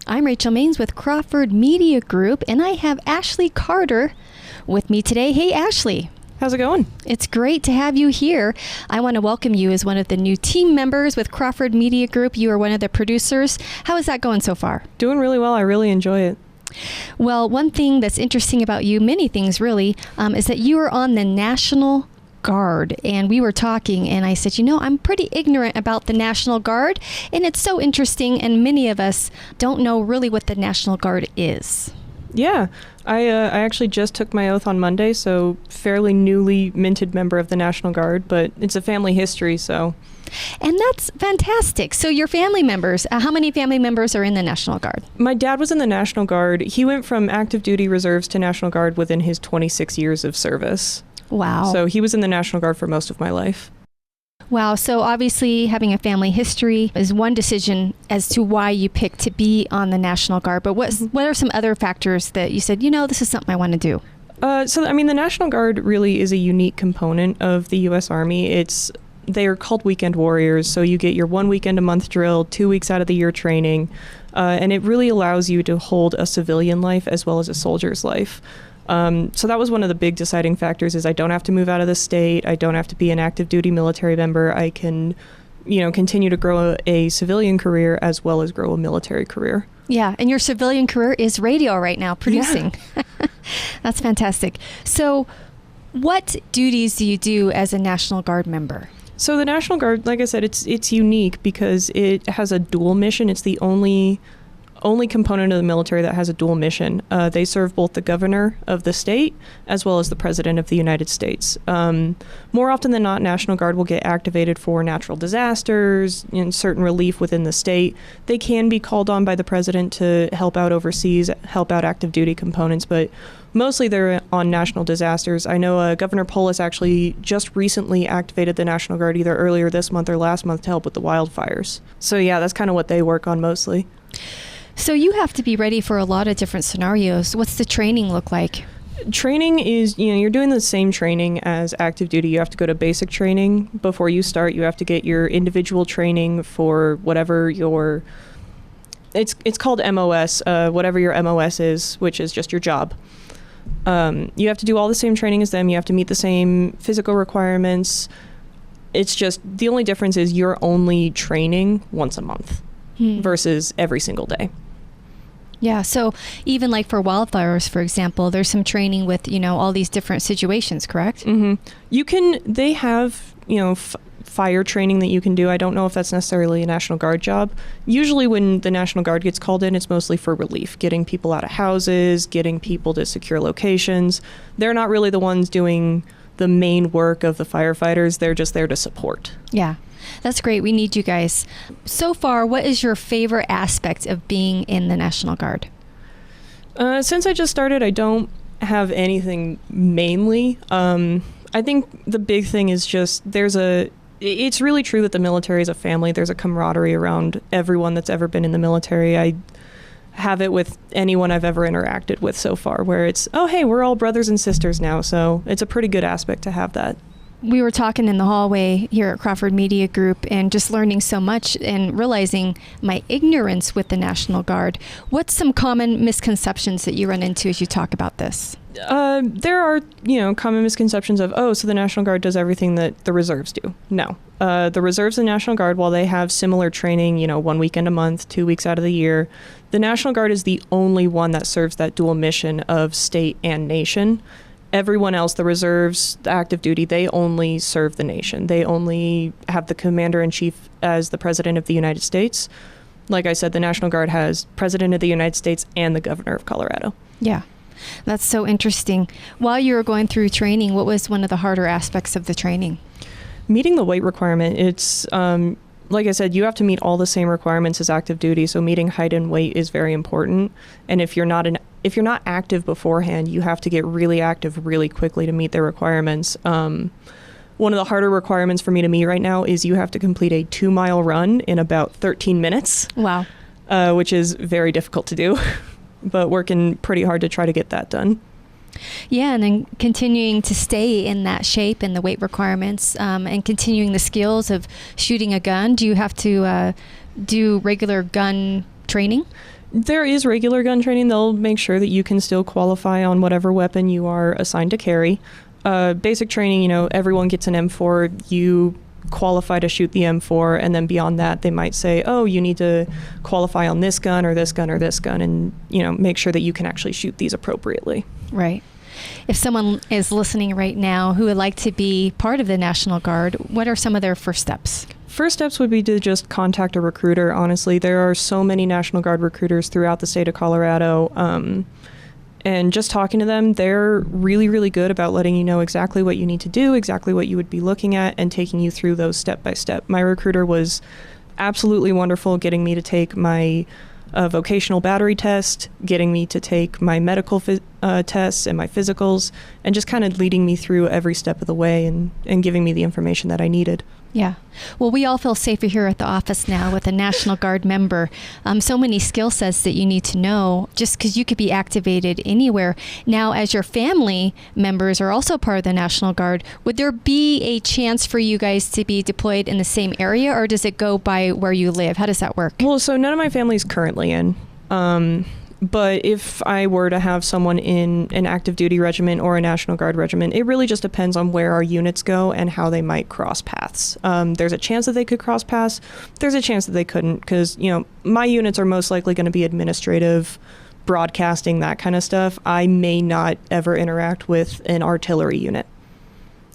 I'm Rachel Maines with Crawford Media Group, and I have Ashley Carter with me today. Hey, Ashley. How's it going? It's great to have you here. I want to welcome you as one of the new team members with Crawford Media Group. You are one of the producers. How is that going so far? Doing really well. I really enjoy it. Well, one thing that's interesting about you, many things really, is that you are on the National Guard. And we were talking and I said, I'm pretty ignorant about the National Guard, and it's so interesting, and many of us don't know really what the National Guard is. Yeah, I actually just took my oath on Monday, so fairly newly minted member of the National Guard, but it's a family history, so. And that's fantastic. So your family members, how many family members are in the National Guard? My dad was in the National Guard. He went from active duty reserves to National Guard within his 26 years of service. Wow. So he was in the National Guard for most of my life. Wow. So obviously having a family history is one decision as to why you picked to be on the National Guard. But what are some other factors that you said, this is something I want to do? The National Guard really is a unique component of the U.S. Army. They are called weekend warriors. So you get your 1 weekend a month drill, 2 weeks out of the year training. And it really allows you to hold a civilian life as well as a soldier's life. So that was one of the big deciding factors is I don't have to move out of the state. I don't have to be an active duty military member. I can, continue to grow a civilian career as well as grow a military career. Yeah. And your civilian career is radio right now, producing. Yeah. That's fantastic. So what duties do you do as a National Guard member? So the National Guard, like I said, it's unique because it has a dual mission. It's the only component of the military that has a dual mission. They serve both the governor of the state as well as the president of the United States. More often than not, National Guard will get activated for natural disasters and certain relief within the state. They can be called on by the president to help out overseas, help out active duty components, but mostly they're on national disasters. I know Governor Polis actually just recently activated the National Guard either earlier this month or last month to help with the wildfires. So yeah, that's kind of what they work on mostly. So you have to be ready for a lot of different scenarios. What's the training look like? Training is, you're doing the same training as active duty. You have to go to basic training before you start. You have to get your individual training for whatever it's called MOS, whatever your MOS is, which is just your job. You have to do all the same training as them. You have to meet the same physical requirements. It's just, the only difference is you're only training once a month versus every single day. Yeah. So even like for wildfires, for example, there's some training with, all these different situations, correct? Mm-hmm. They have, fire training that you can do. I don't know if that's necessarily a National Guard job. Usually when the National Guard gets called in, it's mostly for relief, getting people out of houses, getting people to secure locations. They're not really the ones doing the main work of the firefighters. They're just there to support. Yeah. That's great. We need you guys. So far, what is your favorite aspect of being in the National Guard? Since I just started, I don't have anything mainly. I think the big thing is just it's really true that the military is a family. There's a camaraderie around everyone that's ever been in the military. I have it with anyone I've ever interacted with so far, where it's, oh, hey, we're all brothers and sisters now. So it's a pretty good aspect to have that. We were talking in the hallway here at Crawford Media Group and just learning so much and realizing my ignorance with the National Guard. What's some common misconceptions that you run into as you talk about this? There are, common misconceptions of, so the National Guard does everything that the reserves do. No. The reserves and National Guard, while they have similar training, 1 weekend a month, 2 weeks out of the year, the National Guard is the only one that serves that dual mission of state and nation. Everyone else, the reserves, the active duty, they only serve the nation. They only have the commander-in-chief as the president of the United States. Like I said, the National Guard has president of the United States and the governor of Colorado. Yeah, that's so interesting. While you were going through training, what was one of the harder aspects of the training? Meeting the weight requirement. It's, like I said, you have to meet all the same requirements as active duty, so meeting height and weight is very important. And if you're not active beforehand, you have to get really active really quickly to meet their requirements. One of the harder requirements for me to meet right now is you have to complete a 2-mile run in about 13 minutes. Wow. Which is very difficult to do, but working pretty hard to try to get that done. Yeah, and then continuing to stay in that shape and the weight requirements, and continuing the skills of shooting a gun. Do you have to do regular gun training? There is regular gun training. They'll make sure that you can still qualify on whatever weapon you are assigned to carry. Basic training, everyone gets an M4. You qualify to shoot the M4, and then beyond that, they might say, oh, you need to qualify on this gun or this gun or this gun, and, make sure that you can actually shoot these appropriately. Right. If someone is listening right now who would like to be part of the National Guard, what are some of their first steps? First steps would be to just contact a recruiter. Honestly, there are so many National Guard recruiters throughout the state of Colorado. And just talking to them, they're really, really good about letting you know exactly what you need to do, exactly what you would be looking at, and taking you through those step by step. My recruiter was absolutely wonderful, getting me to take my vocational battery test, getting me to take my medical tests and my physicals, and just kind of leading me through every step of the way and giving me the information that I needed. Yeah. Well, we all feel safer here at the office now with a National Guard member. So many skill sets that you need to know just because you could be activated anywhere. Now, as your family members are also part of the National Guard, would there be a chance for you guys to be deployed in the same area, or does it go by where you live? How does that work? Well, so none of my family is currently in. But if I were to have someone in an active duty regiment or a National Guard regiment, it really just depends on where our units go and how they might cross paths. There's a chance that they could cross paths. There's a chance that they couldn't because, my units are most likely going to be administrative, broadcasting, that kind of stuff. I may not ever interact with an artillery unit.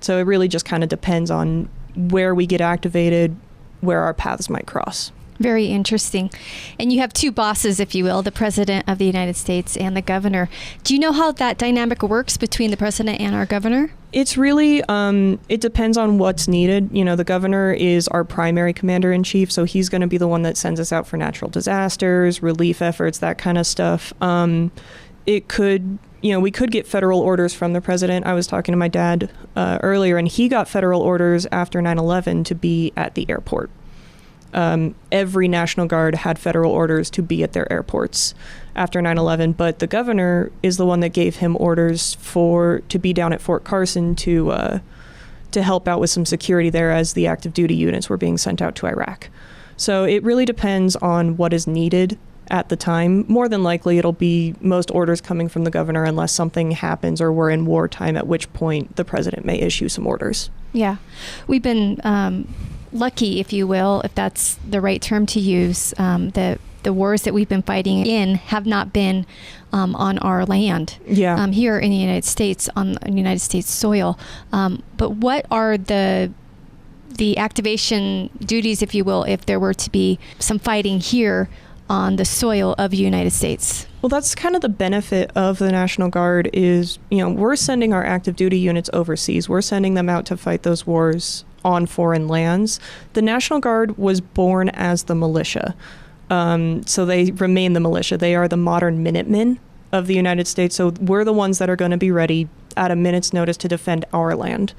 So it really just kind of depends on where we get activated, where our paths might cross. Very interesting. And you have two bosses, if you will, the President of the United States and the Governor. Do you know how that dynamic works between the President and our Governor? It's really, it depends on what's needed. The Governor is our primary commander-in-chief, so he's going to be the one that sends us out for natural disasters, relief efforts, that kind of stuff. It could, we could get federal orders from the President. I was talking to my dad earlier, and he got federal orders after 9/11 to be at the airport. Every National Guard had federal orders to be at their airports after 9/11, but the Governor is the one that gave him orders to be down at Fort Carson to help out with some security there as the active duty units were being sent out to Iraq. So it really depends on what is needed at the time. More than likely, it'll be most orders coming from the Governor unless something happens or we're in wartime, at which point the President may issue some orders. Yeah. We've been lucky, if you will, if that's the right term to use. The wars that we've been fighting in have not been on our land. Yeah. Here in the United States, on United States soil. But what are the activation duties, if you will, if there were to be some fighting here on the soil of the United States? Well, that's kind of the benefit of the National Guard is, we're sending our active duty units overseas. We're sending them out to fight those wars on foreign lands. The National Guard was born as the militia. So they remain the militia. They are the modern Minutemen of the United States. So we're the ones that are going to be ready at a minute's notice to defend our land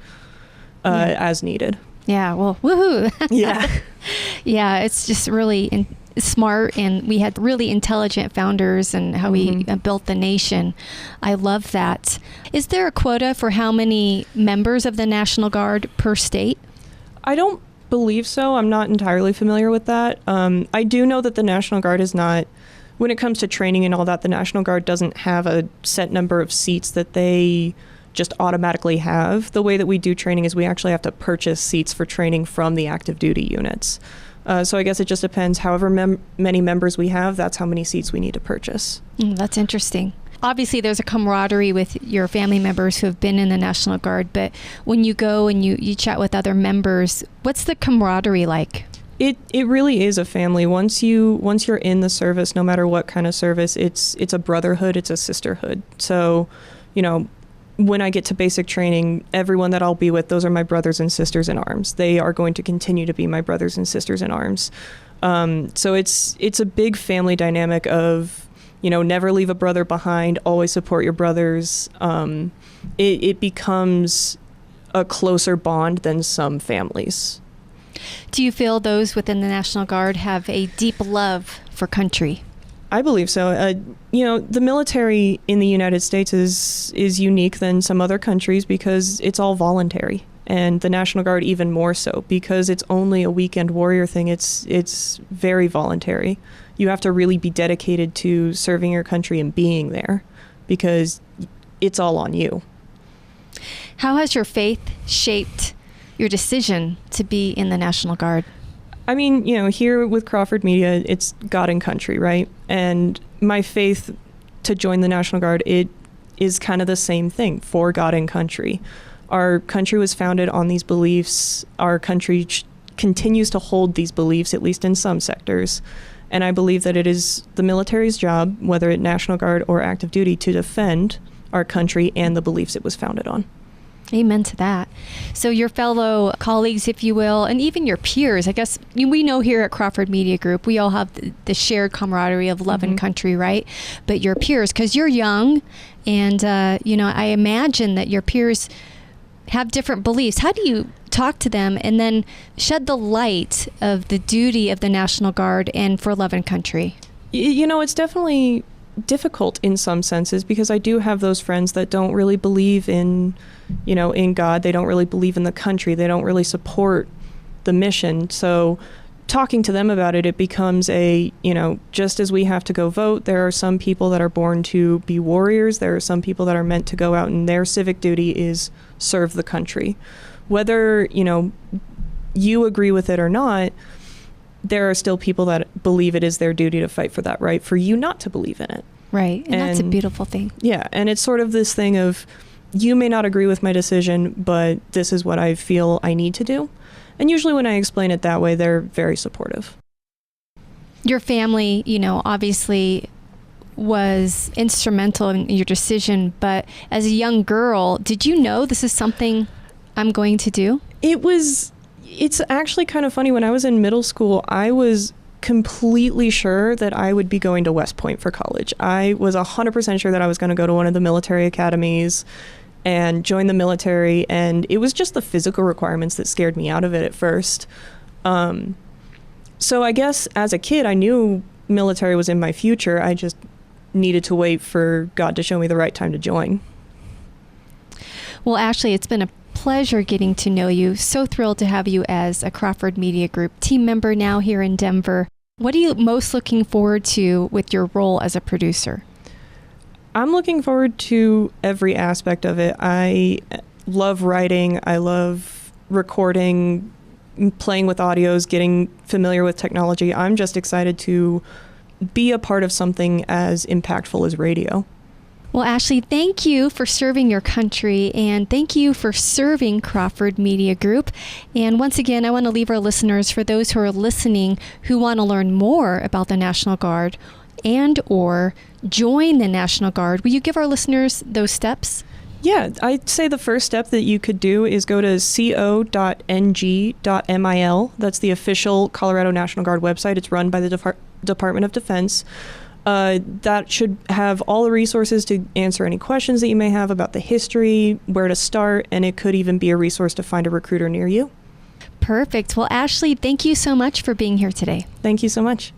as needed. Yeah, well, woohoo. Yeah. Yeah, it's just really smart, and we had really intelligent founders and how we built the nation. I love that. Is there a quota for how many members of the National Guard per state? I don't believe so. I'm not entirely familiar with that. I do know that the National Guard is not, when it comes to training and all that, the National Guard doesn't have a set number of seats that they just automatically have. The way that we do training is we actually have to purchase seats for training from the active duty units. So I guess it just depends. However many members we have, that's how many seats we need to purchase. That's interesting. Obviously, there's a camaraderie with your family members who have been in the National Guard, but when you go and you chat with other members, what's the camaraderie like? It really is a family. Once you're in the service, no matter what kind of service, it's a brotherhood, it's a sisterhood. So, when I get to basic training, everyone that I'll be with, those are my brothers and sisters in arms. They are going to continue to be my brothers and sisters in arms. So it's a big family dynamic of, never leave a brother behind, always support your brothers. It becomes a closer bond than some families. Do you feel those within the National Guard have a deep love for country? I believe so. The military in the United States is unique than some other countries because it's all voluntary. and the National Guard even more so, because it's only a weekend warrior thing. It's very voluntary. You have to really be dedicated to serving your country and being there, because it's all on you. How has your faith shaped your decision to be in the National Guard? I mean, here with Crawford Media, it's God and country, right? And my faith to join the National Guard, it is kind of the same thing, for God and country. Our country was founded on these beliefs. Our country continues to hold these beliefs, at least in some sectors. And I believe that it is the military's job, whether it's National Guard or active duty, to defend our country and the beliefs it was founded on. Amen to that. So your fellow colleagues, if you will, and even your peers, I guess we know here at Crawford Media Group, we all have the shared camaraderie of love and country, right? But your peers, because you're young, and, I imagine that your peers have different beliefs. How do you talk to them and then shed the light of the duty of the National Guard and for love and country? It's definitely difficult in some senses, because I do have those friends that don't really believe in God. They don't really believe in the country. They don't really support the mission. So talking to them about it, it becomes just as we have to go vote, there are some people that are born to be warriors. There are some people that are meant to go out, and their civic duty is serve the country. Whether, you agree with it or not, there are still people that believe it is their duty to fight for that right, for you not to believe in it. Right. And that's a beautiful thing. Yeah. And it's sort of this thing of, you may not agree with my decision, but this is what I feel I need to do. And usually when I explain it that way, they're very supportive. Your family, obviously was instrumental in your decision, but as a young girl, did you know this is something I'm going to do? It's actually kind of funny. When I was in middle school, I was completely sure that I would be going to West Point for college. I was 100% sure that I was going to go to one of the military academies and join the military, and it was just the physical requirements that scared me out of it at first. So I guess as a kid, I knew military was in my future. I just needed to wait for God to show me the right time to join. Well, Ashley, it's been a pleasure getting to know you. So thrilled to have you as a Crawford Media Group team member now here in Denver. What are you most looking forward to with your role as a producer? I'm looking forward to every aspect of it. I love writing. I love recording, playing with audios, getting familiar with technology. I'm just excited to be a part of something as impactful as radio. Well, Ashley, thank you for serving your country, and thank you for serving Crawford Media Group. And once again, I want to leave our listeners, for those who are listening who want to learn more about the National Guard and or join the National Guard, will you give our listeners those steps? Yeah, I'd say the first step that you could do is go to co.ng.mil. That's the official Colorado National Guard website. It's run by the Department of Defense. That should have all the resources to answer any questions that you may have about the history, where to start, and it could even be a resource to find a recruiter near you. Perfect. Well, Ashley, thank you so much for being here today. Thank you so much.